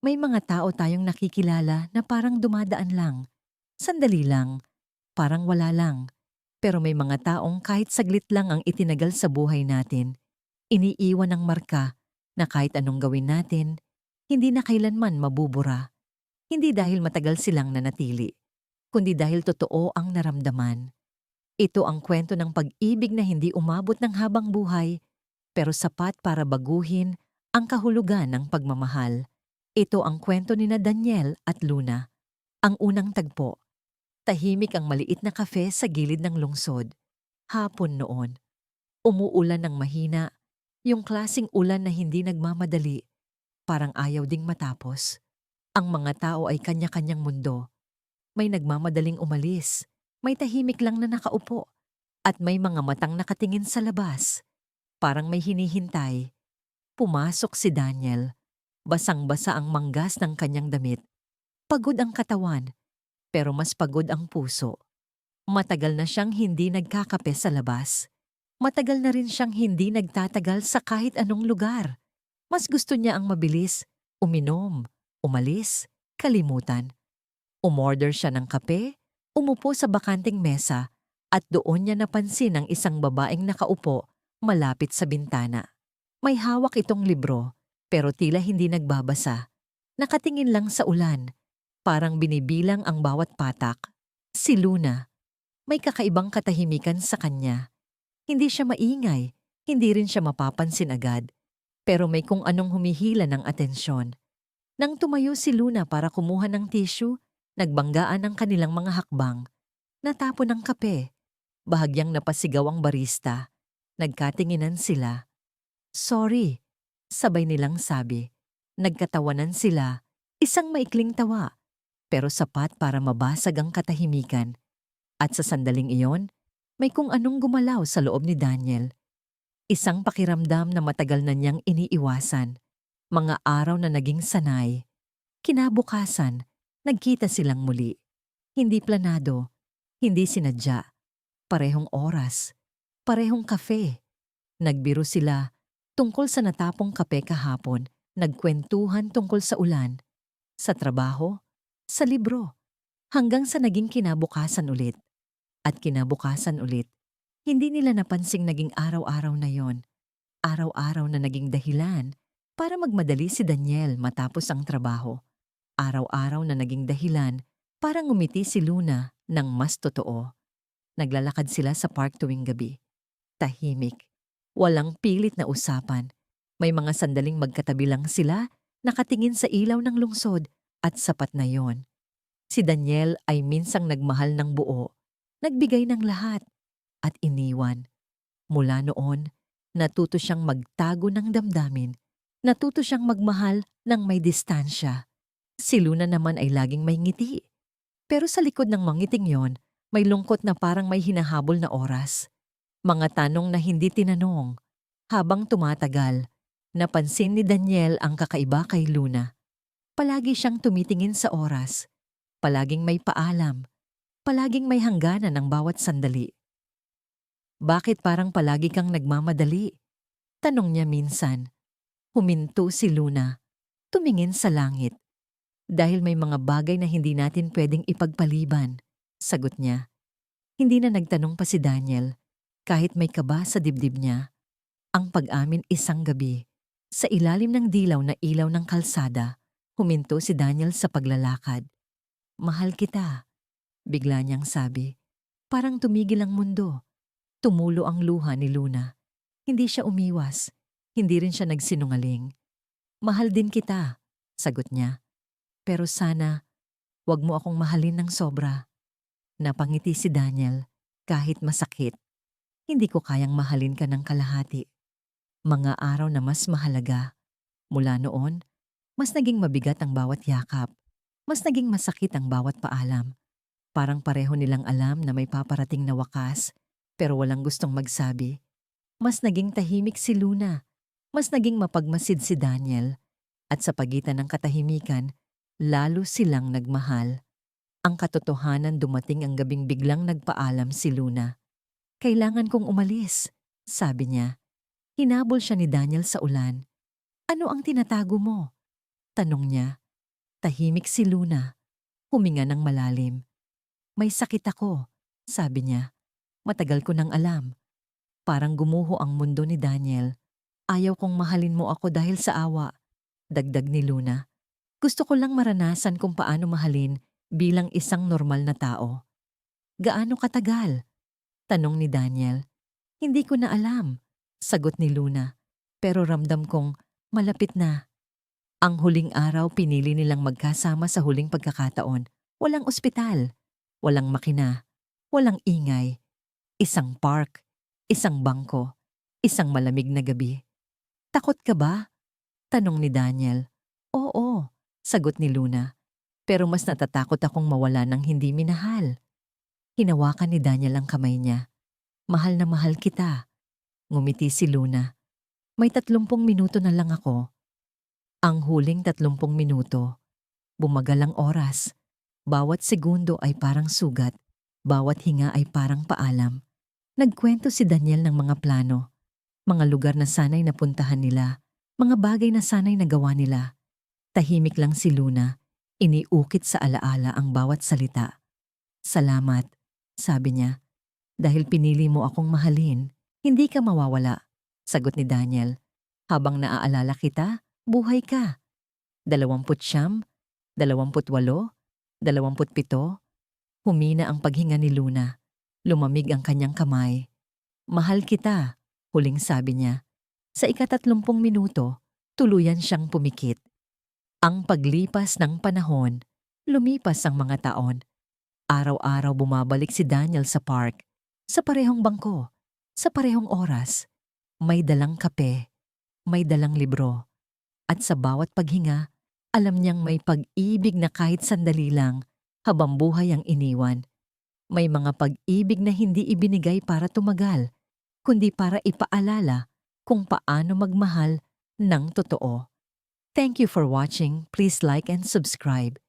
May mga tao tayong nakikilala na parang dumadaan lang. Sandali lang, parang wala lang. Pero may mga taong kahit saglit lang ang itinagal sa buhay natin, iniiwan ng marka na kahit anong gawin natin, hindi na kailanman mabubura. Hindi dahil matagal silang nanatili, kundi dahil totoo ang naramdaman. Ito ang kwento ng pag-ibig na hindi umabot ng habang buhay, pero sapat para baguhin ang kahulugan ng pagmamahal. Ito ang kwento ni na Daniel at Luna. Ang unang tagpo. Tahimik ang maliit na kafe sa gilid ng lungsod. Hapon noon. Umuulan ng mahina, yung klasing ulan na hindi nagmamadali, parang ayaw ding matapos. Ang mga tao ay kanya-kanyang mundo. May nagmamadaling umalis, may tahimik lang na nakaupo, at may mga matang nakatingin sa labas. Parang may hinihintay. Pumasok si Daniel. Basang-basa ang manggas ng kanyang damit. Pagod ang katawan, pero mas pagod ang puso. Matagal na siyang hindi nagkakape sa labas. Matagal na rin siyang hindi nagtatagal sa kahit anong lugar. Mas gusto niya ang mabilis, uminom, umalis, kalimutan. Umorder siya ng kape, umupo sa bakanting mesa, at doon niya napansin ang isang babaeng nakaupo malapit sa bintana. May hawak itong libro, pero tila hindi nagbabasa. Nakatingin lang sa ulan, parang binibilang ang bawat patak. Si Luna, may kakaibang katahimikan sa kanya. Hindi siya maingay, hindi rin siya mapapansin agad, pero may kung anong humihila ng atensyon. Nang tumayo si Luna para kumuha ng tissue, nagbanggaan ang kanilang mga hakbang. Natapon ang kape. Bahagyang napasigaw ang barista. Nagkatinginan sila. Sorry, sabay nilang sabi. Nagkatawanan sila, isang maikling tawa, pero sapat para mabasag ang katahimikan. At sa sandaling iyon, may kung anong gumalaw sa loob ni Daniel. Isang pakiramdam na matagal na niyang iniiwasan. Mga araw na naging sanay. Kinabukasan, nagkita silang muli. Hindi planado, hindi sinadya. Parehong oras, parehong kafe. Nagbiro sila tungkol sa natapong kape kahapon, nagkwentuhan tungkol sa ulan, sa trabaho, sa libro, hanggang sa naging kinabukasan ulit. At kinabukasan ulit. Hindi nila napansing naging araw-araw na yon. Araw-araw na naging dahilan para magmadali si Daniel matapos ang trabaho. Araw-araw na naging dahilan para ngumiti si Luna ng mas totoo. Naglalakad sila sa park tuwing gabi. Tahimik. Walang pilit na usapan. May mga sandaling magkatabi lang sila, nakatingin sa ilaw ng lungsod, at sapat na yon. Si Daniel ay minsang nagmahal ng buo, nagbigay ng lahat, at iniwan. Mula noon, natuto siyang magtago ng damdamin, natuto siyang magmahal ng may distansya. Si Luna naman ay laging may ngiti. Pero sa likod ng mangiting yon, may lungkot na parang may hinahabol na oras. Mga tanong na hindi tinanong. Habang tumatagal, napansin ni Daniel ang kakaiba kay Luna. Palagi siyang tumitingin sa oras. Palaging may paalam. Palaging may hangganan ang bawat sandali. Bakit parang palagi kang nagmamadali? Tanong niya minsan. Huminto si Luna. Tumingin sa langit. Dahil may mga bagay na hindi natin pwedeng ipagpaliban, sagot niya. Hindi na nagtanong pa si Daniel, kahit may kaba sa dibdib niya. Ang pag-amin isang gabi, sa ilalim ng dilaw na ilaw ng kalsada, huminto si Daniel sa paglalakad. Mahal kita, bigla niyang sabi. Parang tumigil ang mundo. Tumulo ang luha ni Luna. Hindi siya umiwas, hindi rin siya nagsinungaling. Mahal din kita, sagot niya. Pero sana, wag mo akong mahalin ng sobra. Napangiti si Daniel, kahit masakit. Hindi ko kayang mahalin ka ng kalahati. Mga araw na mas mahalaga. Mula noon, mas naging mabigat ang bawat yakap. Mas naging masakit ang bawat paalam. Parang pareho nilang alam na may paparating na wakas, pero walang gustong magsabi. Mas naging tahimik si Luna. Mas naging mapagmasid si Daniel. At sa pagitan ng katahimikan, lalo silang nagmahal. Ang katotohanan dumating ang gabing biglang nagpaalam si Luna. Kailangan kong umalis, sabi niya. Hinabol siya ni Daniel sa ulan. Ano ang tinatago mo? Tanong niya. Tahimik si Luna. Huminga ng malalim. May sakit ako, sabi niya. Matagal ko nang alam. Parang gumuho ang mundo ni Daniel. Ayaw kong mahalin mo ako dahil sa awa, dagdag ni Luna. Gusto ko lang maranasan kung paano mahalin bilang isang normal na tao. Gaano katagal? Tanong ni Daniel. Hindi ko na alam, sagot ni Luna. Pero ramdam kong malapit na. Ang huling araw pinili nilang magkasama sa huling pagkakataon. Walang ospital, walang makina, walang ingay. Isang park, isang bangko, isang malamig na gabi. Takot ka ba? Tanong ni Daniel. Oo, sagot ni Luna. Pero mas natatakot akong mawala ng hindi minahal. Hinawakan ni Daniel ang kamay niya. Mahal na mahal kita. Ngumiti si Luna. May 30 minuto na lang ako. Ang huling 30 minuto. Bumagal ang oras. Bawat segundo ay parang sugat. Bawat hinga ay parang paalam. Nagkwento si Daniel ng mga plano. Mga lugar na sanay napuntahan nila. Mga bagay na sanay nagawa nila. Tahimik lang si Luna. Iniukit sa alaala ang bawat salita. Salamat, sabi niya. Dahil pinili mo akong mahalin, hindi ka mawawala, sagot ni Daniel. Habang naaalala kita, buhay ka. 29, 28, 27. Humina ang paghinga ni Luna. Lumamig ang kanyang kamay. Mahal kita, huling sabi niya. Sa ika-30 minuto, tuluyan siyang pumikit. Ang paglipas ng panahon, lumipas ang mga taon. Araw-araw bumabalik si Daniel sa park. Sa parehong bangko, sa parehong oras. May dalang kape, may dalang libro. At sa bawat paghinga, alam niyang may pag-ibig na kahit sandali lang habang buhay ang iniwan. May mga pag-ibig na hindi ibinigay para tumagal, kundi para ipaalala kung paano magmahal ng totoo. Thank you for watching. Please like and subscribe.